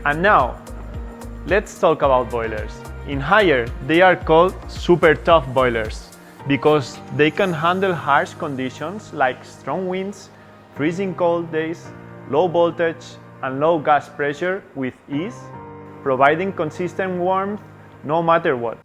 And now, let's talk about boilers. In higher, they are called super tough boilers because they can handle harsh conditions like strong winds, freezing cold days, low voltage, and low gas pressure with ease, providing consistent warmth no matter what.